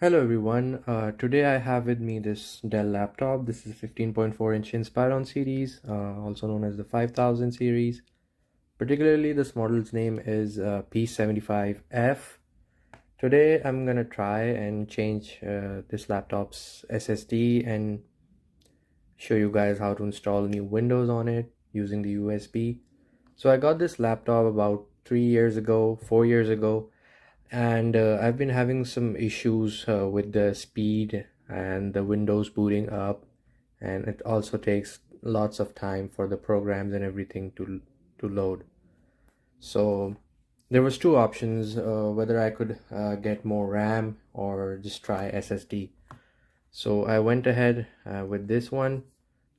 Hello everyone. Today I have with me this Dell laptop. This is a 15.4-inch Inspiron series, also known as the 5000 series. Particularly, this model's name is P75F. Today I'm gonna try and change this laptop's SSD and show you guys how to install new Windows on it using the USB. So I got this laptop about 3 years ago, 4 years ago, and I've been having some issues with the speed and the Windows booting up, and it also takes lots of time for the programs and everything to load. So there was two options, whether I could get more RAM or just try SSD. So I went ahead with this one.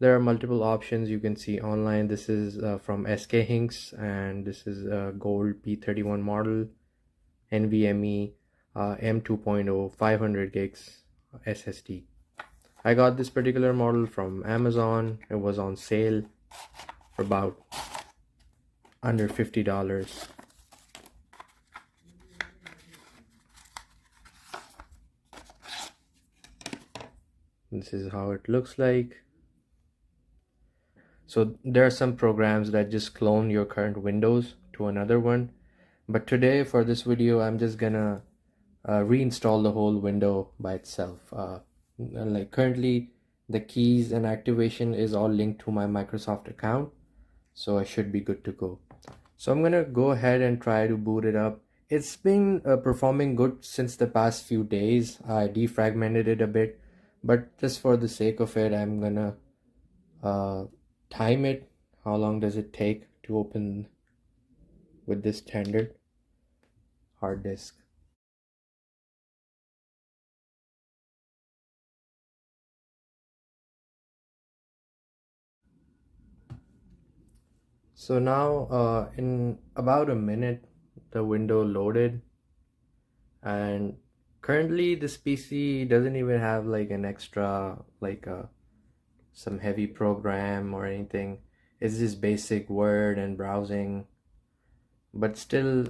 There are multiple options you can see online. This is from SK Hinks, and this is a gold P31 model, NVMe M2.0 500 gigs SSD. I got this particular model from Amazon. It was on sale for about under $50. This is how it looks like. So there are some programs that just clone your current Windows to another one. But today for this video, I'm just gonna reinstall the whole window by itself. Like currently, the keys and activation is all linked to my Microsoft account, so I should be good to go. So I'm gonna go ahead and try to boot it up. It's been performing good since the past few days. I defragmented it a bit, but just for the sake of it, I'm gonna uh, time it. How long does it take to open with this standard hard disk? So now in about a minute, the window loaded, and currently this PC doesn't even have like an extra some heavy program or anything. It's just basic Word and browsing, but still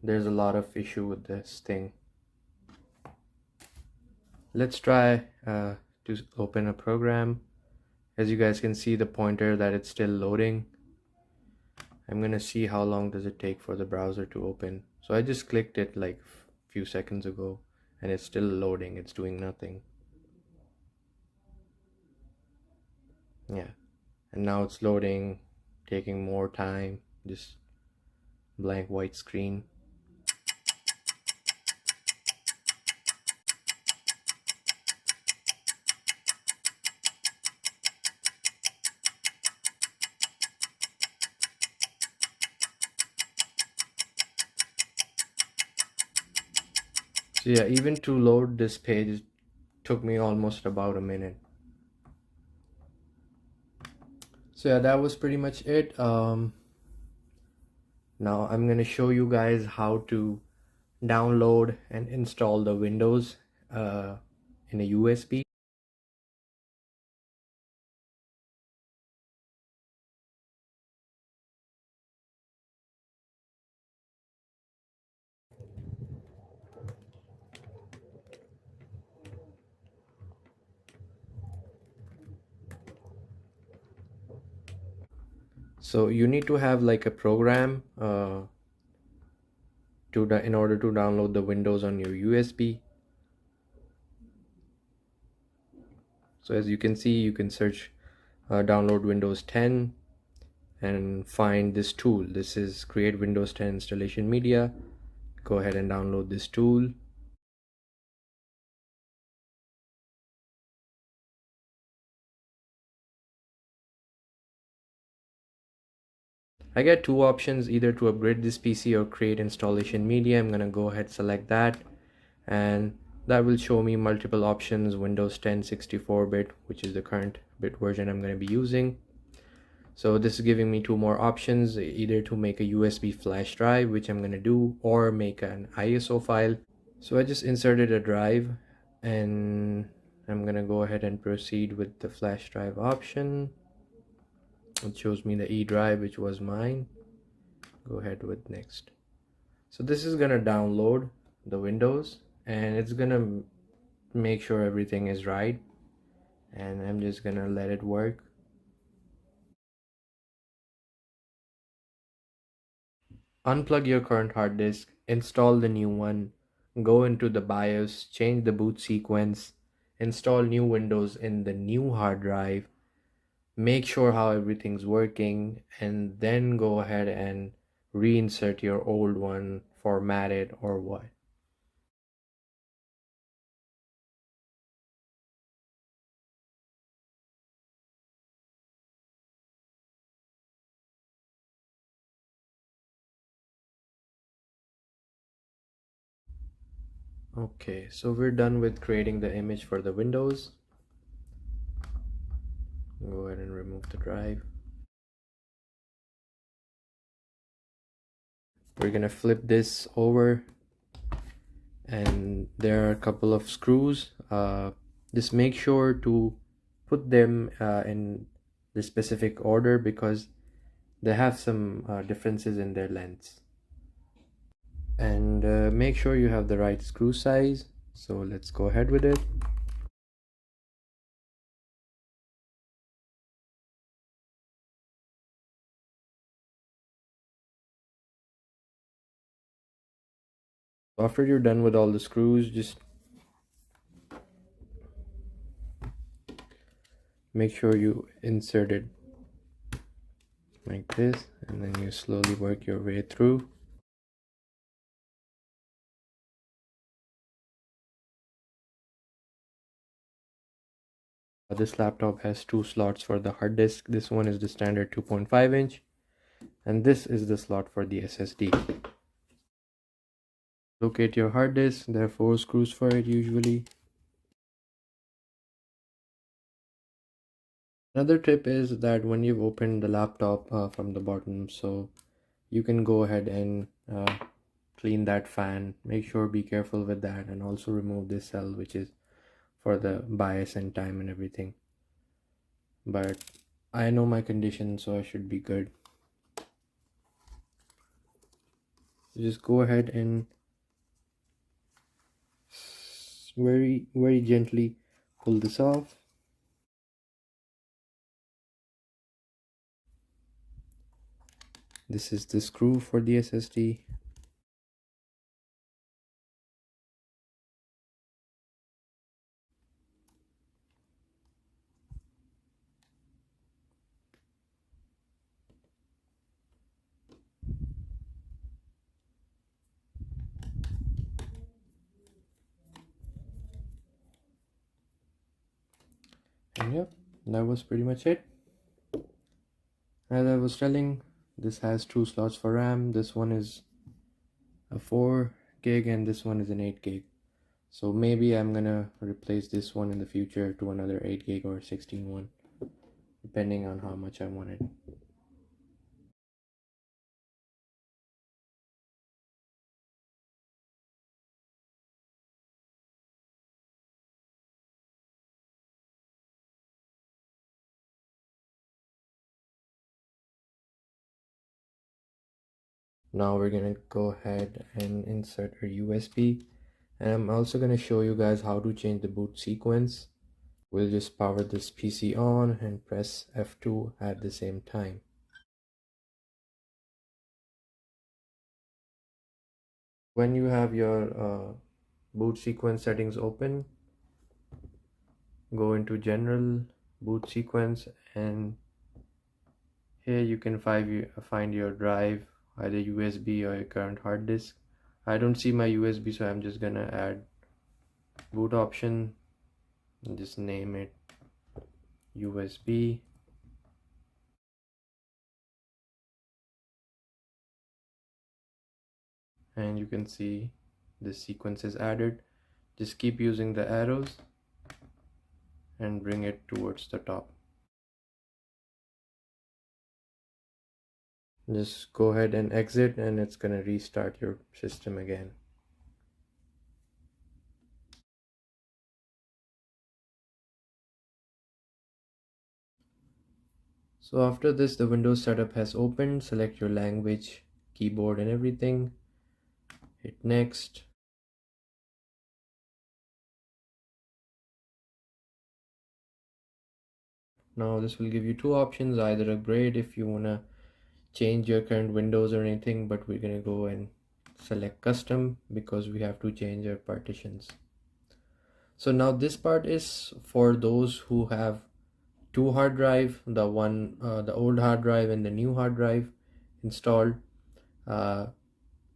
there's a lot of issue with this thing. Let's try to open a program. As you guys can see the pointer that it's still loading. I'm gonna see how long does it take for the browser to open. So I just clicked it like a few seconds ago and it's still loading. It's doing nothing. Yeah, and now it's loading, taking more time. Just blank white screen. So yeah, even to load this page took me almost about a minute. So yeah, that was pretty much it. Now I'm gonna show you guys how to download and install the Windows in a USB. So you need to have like a program in order to download the Windows on your USB. So as you can see, you can search download Windows 10 and find this tool. This is Create Windows 10 Installation Media. Go ahead and download this tool. I get two options, either to upgrade this PC or create installation media. I'm gonna go ahead select that, and that will show me multiple options. Windows 10 64-bit, which is the current bit version I'm gonna be using. So this is giving me two more options, either to make a USB flash drive, which I'm gonna do, or make an ISO file. So I just inserted a drive, and I'm gonna go ahead and proceed with the flash drive option. It shows me the E drive, which was mine. Go ahead with next. So this is gonna download the Windows, and it's gonna make sure everything is right, and I'm just gonna let it work. Unplug your current hard disk, install the new one, go into the BIOS, change the boot sequence, install new Windows in the new hard drive, make sure how everything's working, and then go ahead and reinsert your old one, format it or what. Okay, so we're done with creating the image for the Windows. Go ahead and remove the drive. We're gonna flip this over, and there are a couple of screws. Just make sure to put them in the specific order because they have some differences in their lengths. And make sure you have the right screw size. So let's go ahead with it. After you're done with all the screws, just make sure you insert it like this, and then you slowly work your way through. This laptop has two slots for the hard disk. This one is the standard 2.5 inch, and this is the slot for the SSD. Locate your hard disk. There are 4 screws for it usually. Another tip is that when you've opened the laptop from the bottom, so you can go ahead and clean that fan. Make sure be careful with that, and also remove this cell which is for the bias and time and everything. But I know my condition, so I should be good. So just go ahead and very gently pull this off. This is the screw for the SSD. And yep, that was pretty much it. As I was telling, this has 2 slots for RAM. This one is a 4 gig and this one is an 8 gig. So maybe I'm gonna replace this one in the future to another 8 gig or 16 one, depending on how much I want it. Now we're gonna go ahead and insert a USB, and I'm also gonna show you guys how to change the boot sequence. We'll just power this PC on and press F2 at the same time. When you have your boot sequence settings open, go into general, boot sequence, and here you can find your drive, either USB or your current hard disk. I don't see my USB, so I'm just gonna add boot option and just name it USB. And you can see the sequence is added. Just keep using the arrows and bring it towards the top. Just go ahead and exit, and it's gonna restart your system again. So after this, the Windows setup has opened. Select your language, keyboard and everything. Hit next. Now this will give you two options, either upgrade if you wanna change your current windows or anything, but we're gonna go and select custom because we have to change our partitions. So now this part is for those who have two hard drive, the old hard drive and the new hard drive installed.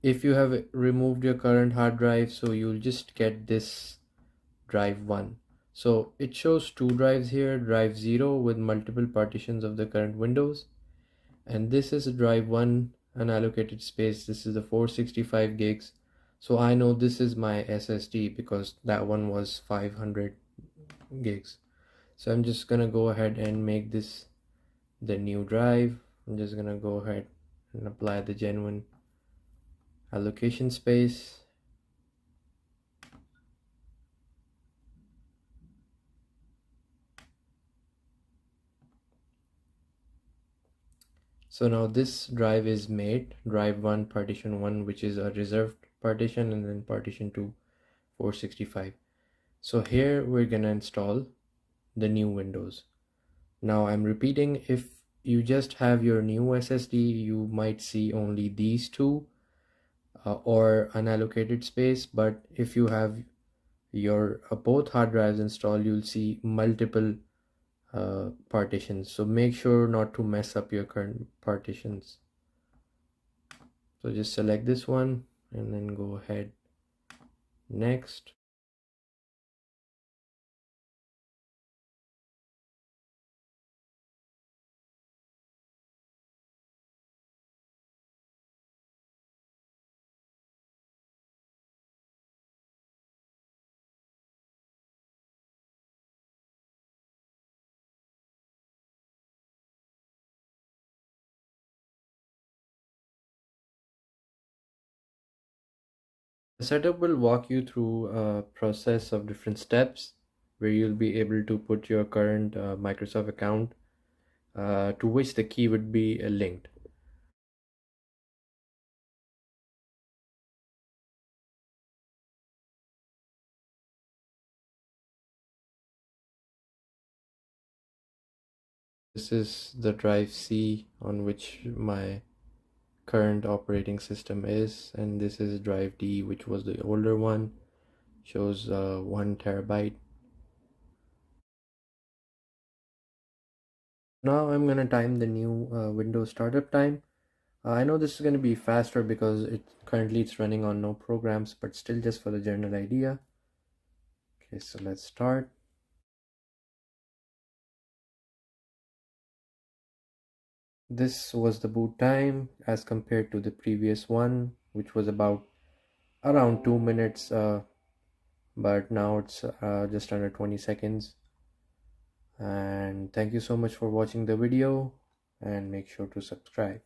If you have removed your current hard drive, so you'll just get this drive 1. So it shows two drives here, drive 0 with multiple partitions of the current windows, and this is drive 1 unallocated space. This is the 465 gigs. So I know this is my SSD because that one was 500 gigs. So I'm just gonna go ahead and make this the new drive. I'm just gonna go ahead and apply the genuine allocation space. So now this drive is made, drive 1 partition 1, which is a reserved partition, and then partition 2 465. So here we're gonna install the new windows. Now I'm repeating, if you just have your new SSD, you might see only these two or unallocated space, but if you have your both hard drives installed, you'll see multiple partitions. So make sure not to mess up your current partitions. So just select this one and then go ahead next. The setup will walk you through a process of different steps where you'll be able to put your current Microsoft account to which the key would be linked. This is the drive C on which my current operating system is, and this is drive D, which was the older one, shows 1 terabyte. Now I'm gonna time the new Windows startup time. I know this is going to be faster because currently it's running on no programs, but still just for the general idea. Okay, so let's start. This was the boot time as compared to the previous one, which was about around 2 minutes, but now it's just under 20 seconds. And thank you so much for watching the video, and make sure to subscribe.